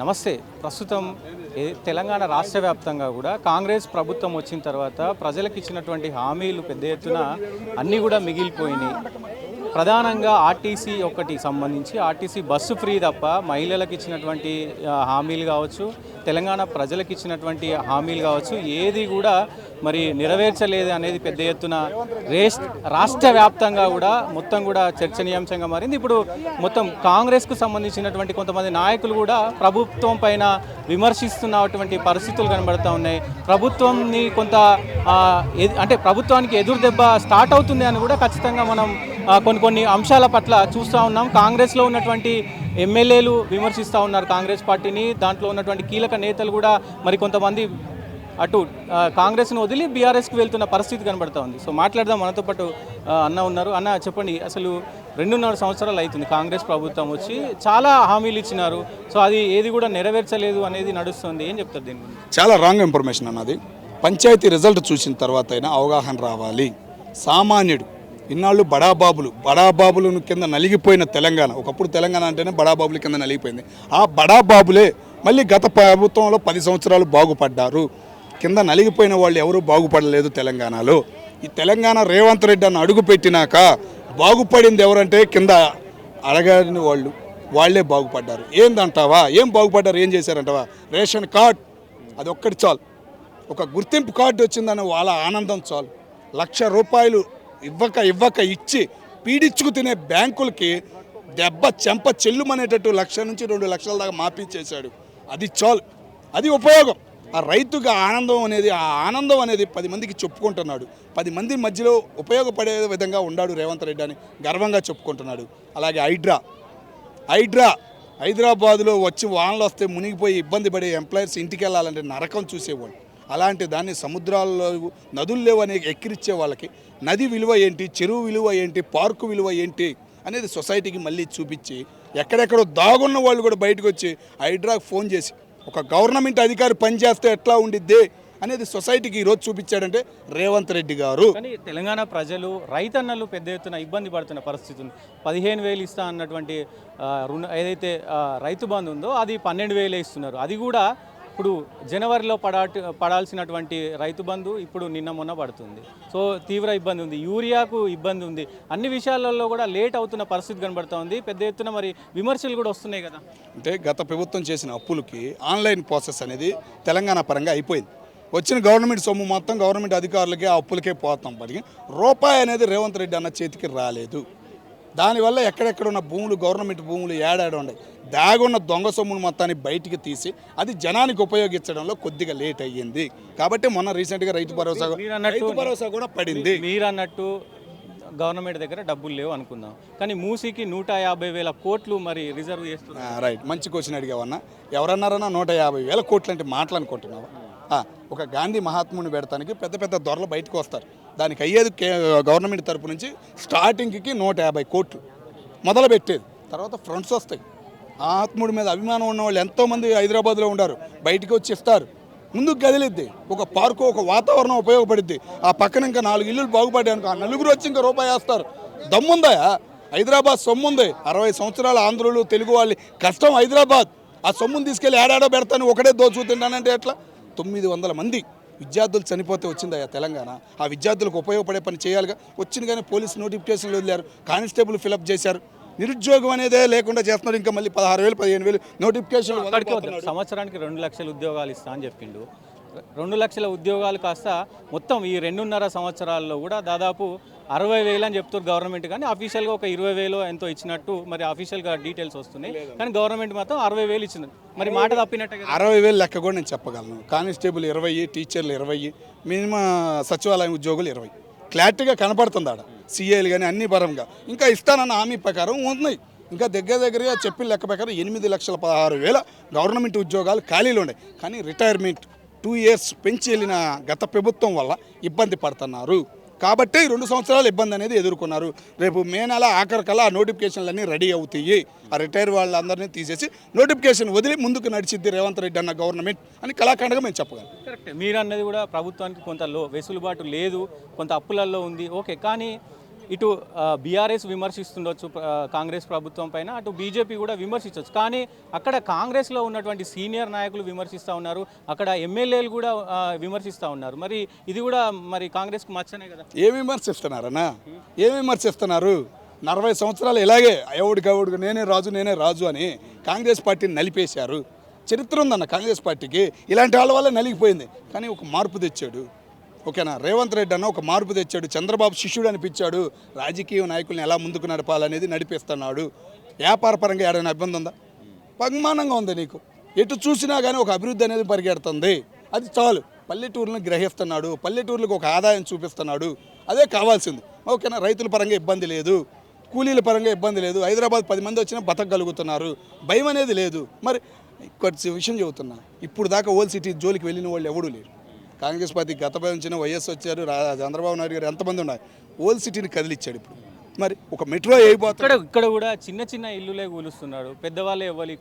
నమస్తే. ప్రస్తుతం తెలంగాణ రాష్ట్ర వ్యాప్తంగా కూడా కాంగ్రెస్ ప్రభుత్వం వచ్చిన తర్వాత ప్రజలకు ఇచ్చినటువంటి హామీలు పెద్ద ఎత్తున అన్నీ కూడా మిగిలిపోయినాయి. ప్రధానంగా ఆర్టీసీ ఒకటి సంబంధించి ఆర్టీసీ బస్సు ఫ్రీ తప్ప మహిళలకు ఇచ్చినటువంటి హామీలు కావచ్చు, తెలంగాణ ప్రజలకు ఇచ్చినటువంటి హామీలు కావచ్చు, ఏది కూడా మరి నెరవేర్చలేదు అనేది పెద్ద ఎత్తున రాష్ట్ర వ్యాప్తంగా కూడా మొత్తం కూడా చర్చనీయాంశంగా మారింది. ఇప్పుడు మొత్తం కాంగ్రెస్కు సంబంధించినటువంటి కొంతమంది నాయకులు కూడా ప్రభుత్వం పైన విమర్శిస్తున్నటువంటి పరిస్థితులు కనబడుతూ ఉన్నాయి. ప్రభుత్వంని కొంత అంటే ప్రభుత్వానికి ఎదురు దెబ్బ స్టార్ట్ అవుతుంది అని కూడా ఖచ్చితంగా మనం కొన్ని అంశాల పట్ల చూస్తూ ఉన్నాం. కాంగ్రెస్లో ఉన్నటువంటి ఎమ్మెల్యేలు విమర్శిస్తూ ఉన్నారు కాంగ్రెస్ పార్టీని. దాంట్లో ఉన్నటువంటి కీలక నేతలు కూడా మరి కొంతమంది అటు కాంగ్రెస్ను వదిలి బీఆర్ఎస్కి వెళ్తున్న పరిస్థితి కనబడుతూ ఉంది. సో మాట్లాడదాం. మనతో పాటు అన్న ఉన్నారు. అన్న, చెప్పండి, అసలు 2.5 సంవత్సరాలు అవుతుంది కాంగ్రెస్ ప్రభుత్వం వచ్చి, చాలా హామీలు ఇచ్చినారు. సో అది ఏది కూడా నెరవేర్చలేదు అనేది నడుస్తుంది. ఏం చెప్తారు దీని గురించి? చాలా రాంగ్ ఇన్ఫర్మేషన్ అన్నది. పంచాయతీ రిజల్ట్ చూసిన తర్వాత అయినా అవగాహన రావాలి. సామాన్యుడు ఇన్నాళ్ళు బడాబాబులను కింద నలిగిపోయిన తెలంగాణ, ఒకప్పుడు తెలంగాణ అంటేనే బడాబాబుల కింద నలిగిపోయింది. ఆ బడాబాబులే మళ్ళీ గత ప్రభుత్వంలో 10 సంవత్సరాలు బాగుపడ్డారు. కింద నలిగిపోయిన వాళ్ళు ఎవరూ బాగుపడలేదు తెలంగాణలో. ఈ తెలంగాణ రేవంత్ రెడ్డి అన్న అడుగు పెట్టినాక బాగుపడింది ఎవరంటే కింద అడగని వాళ్ళే బాగుపడ్డారు. ఏందంటావా? ఏం బాగుపడ్డారు, ఏం చేశారంటావా? రేషన్ కార్డ్ అది ఒక్కటి చాలు. ఒక గుర్తింపు కార్డు వచ్చిందని వాళ్ళ ఆనందం చాలు. ₹1,00,000 ఇవ్వక ఇచ్చి పీడించుకు తినే బ్యాంకులకి దెబ్బ చెంప చెల్లుమనేటట్టు 1,00,000 నుంచి 2,00,000 దాకా మాఫీ చేశాడు. అది చాలు, అది ఉపయోగం. ఆ రైతుగా ఆనందం అనేది 10 మందికి చెప్పుకుంటున్నాడు. 10 మంది మధ్యలో ఉపయోగపడే విధంగా ఉన్నాడు రేవంత్ రెడ్డి అని గర్వంగా చెప్పుకుంటున్నాడు. అలాగే హైదరాబాదులో వచ్చి వానలు వస్తే మునిగిపోయి ఇబ్బంది పడే ఎంప్లాయర్స్ ఇంటికి వెళ్ళాలంటే నరకం చూసేవాళ్ళు. అలాంటి దాన్ని సముద్రాల్లో నదులు లేవని ఎక్కిరిచ్చే వాళ్ళకి నది విలువ ఏంటి, చెరువు విలువ ఏంటి, పార్కు విలువ ఏంటి అనేది సొసైటీకి మళ్ళీ చూపించి ఎక్కడెక్కడో దాగున్న వాళ్ళు కూడా బయటకు వచ్చి హైడ్రాకు ఫోన్ చేసి ఒక గవర్నమెంట్ అధికారి పనిచేస్తే ఎట్లా ఉండిద్ది అనేది సొసైటీకి ఈరోజు చూపించాడంటే రేవంత్ రెడ్డి గారు. కానీ తెలంగాణ ప్రజలు, రైతన్నలు పెద్ద ఎత్తున ఇబ్బంది పడుతున్న పరిస్థితి ఉంది. 15,000 ఇస్తా అన్నటువంటి ఏదైతే రైతు బంధు ఉందో అది 12,000 ఇస్తున్నారు. అది కూడా ఇప్పుడు జనవరిలో పడాల్సినటువంటి రైతు బంధు ఇప్పుడు మొన్న పడుతుంది. సో తీవ్ర ఇబ్బంది ఉంది. యూరియాకు ఇబ్బంది ఉంది. అన్ని విషయాలలో కూడా లేట్ అవుతున్న పరిస్థితి కనబడుతూ ఉంది. పెద్ద ఎత్తున మరి విమర్శలు కూడా వస్తున్నాయి కదా. అంటే గత ప్రభుత్వం చేసిన అప్పులకి ఆన్లైన్ ప్రాసెస్ అనేది తెలంగాణ పరంగా అయిపోయింది. వచ్చిన గవర్నమెంట్ సొమ్ము మొత్తం గవర్నమెంట్ అధికారులకి ఆ అప్పులకే పోతాం. పడికి రూపాయి అనేది రేవంత్ రెడ్డి అన్న చేతికి రాలేదు. దానివల్ల ఎక్కడెక్కడ ఉన్న భూములు, గవర్నమెంట్ భూములు ఏడాడు ఉన్నాయి. దాగున్న దొంగ సొమ్మును మొత్తాన్ని బయటికి తీసి అది జనానికి ఉపయోగించడంలో కొద్దిగా లేట్ అయ్యింది. కాబట్టి మొన్న రీసెంట్గా రైతు భరోసా కూడా పడింది. మీరు అన్నట్టు గవర్నమెంట్ దగ్గర డబ్బులు లేవు అనుకుందాం, కానీ మూసీకి 150,000 కోట్లు మరి రిజర్వ్ చేస్తున్నారు. రైట్, మంచి క్వశ్చన్ అడిగావన్నా. ఎవరన్నారన్నా 150,000 కోట్లు అంటే మాటలు అనుకుంటున్నావా? ఒక గాంధీ మహాత్ముని పెడతానికి పెద్ద పెద్ద దొరలు బయటకు వస్తారు. దానికి అయ్యేది గవర్నమెంట్ తరపు నుంచి స్టార్టింగ్కి 150 కోట్లు మొదలు పెట్టేది. తర్వాత ఫ్రంట్స్ వస్తాయి. మహాత్ముడి మీద అభిమానం ఉన్న వాళ్ళు ఎంతోమంది హైదరాబాద్లో ఉన్నారు, బయటికి వచ్చి ఇస్తారు. ముందుకు కదిలిద్ది, ఒక పార్కు, ఒక వాతావరణం ఉపయోగపడిద్ది. ఆ పక్కన ఇంకా 4 ఇల్లులు బాగుపడ్డాయి అనుకో, ఆ నలుగురు వచ్చి ఇంకా రూపాయి వేస్తారు. దమ్ముందా? హైదరాబాద్ సొమ్ముంది. 60 సంవత్సరాల ఆంధ్రులు, తెలుగు వాళ్ళు కష్టం హైదరాబాద్. ఆ సొమ్మును తీసుకెళ్ళి ఏడాడో పెడతాను, ఒకటే దోచు తింటానంటే ఎట్లా? 900 మంది విద్యార్థులు చనిపోతే వచ్చిందయ్యా తెలంగాణ. ఆ విద్యార్థులకు ఉపయోగపడే పని చేయాలిగా. వచ్చింది కానీ పోలీసు నోటిఫికేషన్లు వదిలేరు, కానిస్టేబుల్ ఫిలప్ చేశారు. నిరుద్యోగం అనేదే లేకుండా చేస్తున్నారు. ఇంకా మళ్ళీ 16,000 15,000 నోటిఫికేషన్లు. సంవత్సరానికి 2 లక్షల ఉద్యోగాలు ఇస్తా అని చెప్పిండు. 2 లక్షల ఉద్యోగాలు కాస్త మొత్తం ఈ 2.5 సంవత్సరాల్లో కూడా దాదాపు 60,000 అని చెప్తారు గవర్నమెంట్, కానీ అఫీషియల్గా ఒక 20,000 ఎంతో ఇచ్చినట్టు మరి అఫీషియల్గా డీటెయిల్స్ వస్తున్నాయి. కానీ గవర్నమెంట్ మాత్రం 60,000 ఇచ్చింది. మరి మాట తప్పినట్టు. 60,000 లెక్క కూడా నేను చెప్పగలను. కానిస్టేబుల్ 20, టీచర్లు 20, మినిమం సచివాలయం ఉద్యోగులు 20. క్లారిటీగా కనపడుతుంది ఆడ. సీఏలు కానీ అన్ని పరంగా ఇంకా ఇస్తానన్న హామీ ప్రకారం ఉన్నాయి. ఇంకా దగ్గరగా చెప్పిన లెక్క ప్రకారం 8,16,000 గవర్నమెంట్ ఉద్యోగాలు ఖాళీలు ఉన్నాయి. కానీ రిటైర్మెంట్ 2 ఇయర్స్ పెంచి వెళ్ళిన గత ప్రభుత్వం వల్ల ఇబ్బంది పడుతున్నారు. కాబట్టి 2 సంవత్సరాలు ఇబ్బంది అనేది ఎదుర్కొన్నారు. రేపు మే నెల ఆఖరికల్లా ఆ నోటిఫికేషన్లన్నీ రెడీ అవుతాయి. ఆ రిటైర్ వాళ్ళందరినీ తీసేసి నోటిఫికేషన్ వదిలి ముందుకు నడిచిద్ది రేవంత్ రెడ్డి అన్న గవర్నమెంట్ అని కళాఖండగా మేము చెప్పగలం. కరెక్ట్. మీరు అన్నది కూడా ప్రభుత్వానికి కొంత వెసులుబాటు లేదు, కొంత అప్పులలో ఉంది. ఓకే, కానీ ఇటు బీఆర్ఎస్ విమర్శిస్తుండొచ్చు కాంగ్రెస్ ప్రభుత్వం పైన, అటు బీజేపీ కూడా విమర్శించవచ్చు. కానీ అక్కడ కాంగ్రెస్లో ఉన్నటువంటి సీనియర్ నాయకులు విమర్శిస్తూ ఉన్నారు, అక్కడ ఎమ్మెల్యేలు కూడా విమర్శిస్తూ ఉన్నారు. మరి ఇది కూడా మరి కాంగ్రెస్కు మచ్చనే కదా. ఏమి విమర్శిస్తున్నారన్నా, ఏమి విమర్శిస్తున్నారు? 40 సంవత్సరాలు ఇలాగే ఎవడికి నేనే రాజు అని కాంగ్రెస్ పార్టీని నలిపేశారు. చరిత్ర ఉందన్న కాంగ్రెస్ పార్టీకి, ఇలాంటి వాళ్ళ వల్ల నలిగిపోయింది. కానీ ఒక మార్పు తెచ్చాడు, ఓకేనా? రేవంత్ రెడ్డి అన్న ఒక మార్పు తెచ్చాడు, చంద్రబాబు శిష్యుడు అనిపించాడు. రాజకీయ నాయకుల్ని ఎలా ముందుకు నడపాలనేది నడిపిస్తున్నాడు. వ్యాపారపరంగా ఏదైనా ఇబ్బంది ఉందా? పగ్మానంగా ఉంది నీకు. ఎటు చూసినా కానీ ఒక అభివృద్ధి అనేది పరిగెడుతుంది, అది చాలు. పల్లెటూరులను గ్రహిస్తున్నాడు, పల్లెటూర్లకు ఒక ఆదాయం చూపిస్తున్నాడు, అదే కావాల్సింది, ఓకేనా? రైతుల పరంగా ఇబ్బంది లేదు, కూలీల పరంగా ఇబ్బంది లేదు, హైదరాబాద్ 10 మంది వచ్చినా బతకగలుగుతున్నారు, భయం అనేది లేదు. మరి కొంచెం విషయం చెబుతున్నా, ఇప్పుడు దాకా ఓల్డ్ సిటీ జోలికి వెళ్ళిన వాళ్ళు ఎవడూ లేరు. కాంగ్రెస్ పార్టీ గత నుంచి వైఎస్ వచ్చారు, చంద్రబాబు నాయుడు గారు ఎంతమంది ఉన్నారు, ఓల్డ్ సిటీని కదిలిచ్చాడు. ఇప్పుడు మరి ఒక మెట్రో అయిపోతాడు. ఇక్కడ కూడా చిన్న చిన్న ఇల్లులే కూలుస్తున్నాడు, పెద్దవాళ్ళే ఇవ్వాలి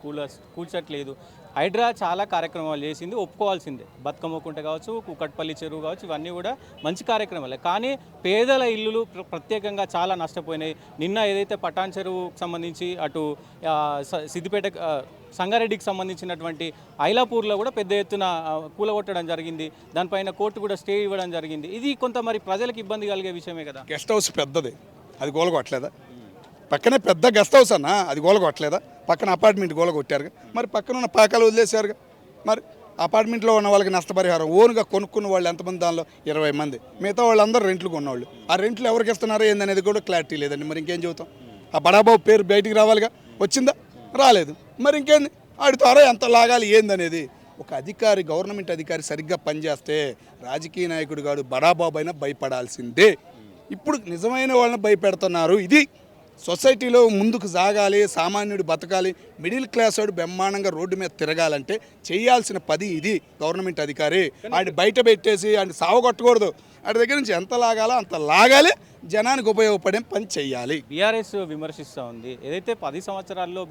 కూల్చట్లేదు. హైడ్రా చాలా కార్యక్రమాలు చేసింది, ఒప్పుకోవాల్సిందే. బతుకమ్మ కుంట కావచ్చు, కుకట్పల్లి చెరువు కావచ్చు, ఇవన్నీ కూడా మంచి కార్యక్రమాలే. కానీ పేదల ఇల్లులు ప్రత్యేకంగా చాలా నష్టపోయినాయి. నిన్న ఏదైతే పటాన్ చెరువుకు సంబంధించి, అటు సిద్దిపేట సంగారెడ్డికి సంబంధించినటువంటి ఐలాపూర్లో కూడా పెద్ద ఎత్తున కూలగొట్టడం జరిగింది. దానిపైన కోర్టు కూడా స్టే ఇవ్వడం జరిగింది. ఇది కొంత మరి ప్రజలకు ఇబ్బంది కలిగే విషయమే కదా. గెస్ట్ హౌస్ పెద్దది, అది గోలగొట్టలేదా? పక్కనే పెద్ద గెస్ట్ హౌస్ అన్న, అది గోలగొట్టలేదా? పక్కన అపార్ట్మెంట్ గోలగొట్టారుగా, మరి పక్కన ఉన్న పాకాలు వదిలేశారుగా. మరి అపార్ట్మెంట్లో ఉన్న వాళ్ళకి నష్టపరిహారం ఓన్గా కొనుక్కున్న వాళ్ళు ఎంతమంది? దానిలో 20 మంది. మిగతా వాళ్ళందరూ రెంట్లు కొన్నవాళ్ళు. ఆ రెంట్లు ఎవరికి ఇస్తున్నారో ఏందనేది కూడా క్లారిటీ లేదండి. మరి ఇంకేం చెబుతాం? ఆ బడాబాబు పేరు బయటికి రావాలిగా, వచ్చిందా? రాలేదు. మరి ఇంకేంది? ఆడితారో ఎంత లాగాలి ఏందనేది. ఒక అధికారి, గవర్నమెంట్ అధికారి సరిగ్గా పనిచేస్తే రాజకీయ నాయకుడు కాదు, బడాబాబు అయినా భయపడాల్సిందే. ఇప్పుడు నిజమైన వాళ్ళని భయపెడుతున్నారు. ఇది సొసైటీలో ముందుకు సాగాలి, సామాన్యుడు బతకాలి, మిడిల్ క్లాస్ వాడు బ్రహ్మాండంగా రోడ్డు మీద తిరగాలంటే చేయాల్సిన పది ఇది. గవర్నమెంట్ అధికారి ఆడి బయట పెట్టేసి ఆడిని సావగొట్టకూడదు. ఆడి దగ్గర నుంచి ఎంత లాగాలో అంత లాగాలి, జనానికి ఉపయోగపడే పని చేయాలి. బీఆర్ఎస్ విమర్శిస్తూ ఉంది. ఏదైతే 10 సంవత్సరాల్లో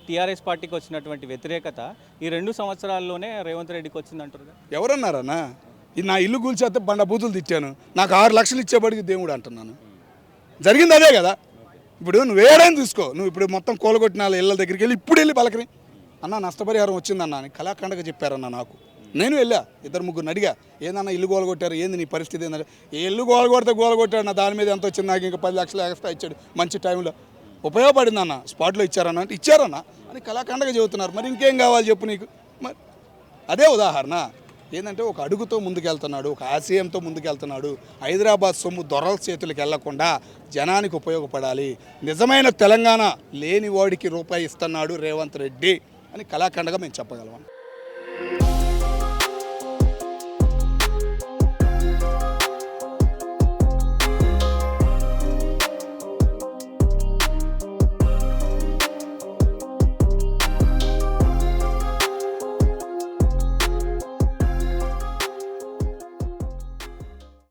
టీఆర్ఎస్ పార్టీకి వచ్చినటువంటి వ్యతిరేకత ఈ 2 సంవత్సరాల్లోనే రేవంత్ రెడ్డికి వచ్చిందంటారు. ఎవరన్నారన్నా? ఇది నా ఇల్లు కూల్చేస్తే బండ బూతులు తిట్టాను, నాకు 6 లక్షలు ఇచ్చేబడికి దేవుడు అంటున్నాను. జరిగింది అదే కదా. ఇప్పుడు నువ్వు ఏడైనా తీసుకో, నువ్వు ఇప్పుడు మొత్తం కూలగొట్టిన ఇళ్ళ దగ్గరికి వెళ్ళి ఇప్పుడు వెళ్ళి పలకరి, అన్న నష్టపరిహారం వచ్చిందన్న అని కళాఖండగా చెప్పారన్న. నాకు నేను వెళ్ళా, 2-3 అడిగా, ఏందన్నా ఇల్లు గోలగొట్టారు, ఏంది నీ పరిస్థితి ఏంటంటే, ఏ ఇల్లు గోలగొట్టాడు నా దాని మీద ఎంత వచ్చింది, నాకు ఇంకా 10 లక్షలు ఎక్స్ట్రా ఇచ్చాడు, మంచి టైంలో ఉపయోగపడింది అన్న, స్పాట్లో ఇచ్చారన్న అంటే ఇచ్చారన్న అని కళాఖండగా చెబుతున్నారు. మరి ఇంకేం కావాలి చెప్పు నీకు? మరి అదే ఉదాహరణ. ఏంటంటే ఒక అడుగుతో ముందుకెళ్తున్నాడు, ఒక ఆశయంతో ముందుకెళ్తున్నాడు. హైదరాబాద్ సొమ్ము దొరల చేతులకు వెళ్లకుండా జనానికి ఉపయోగపడాలి. నిజమైన తెలంగాణ లేని వాడికి రూపాయి ఇస్తున్నాడు రేవంత్ రెడ్డి అని కళాఖండగా మేము చెప్పగలం.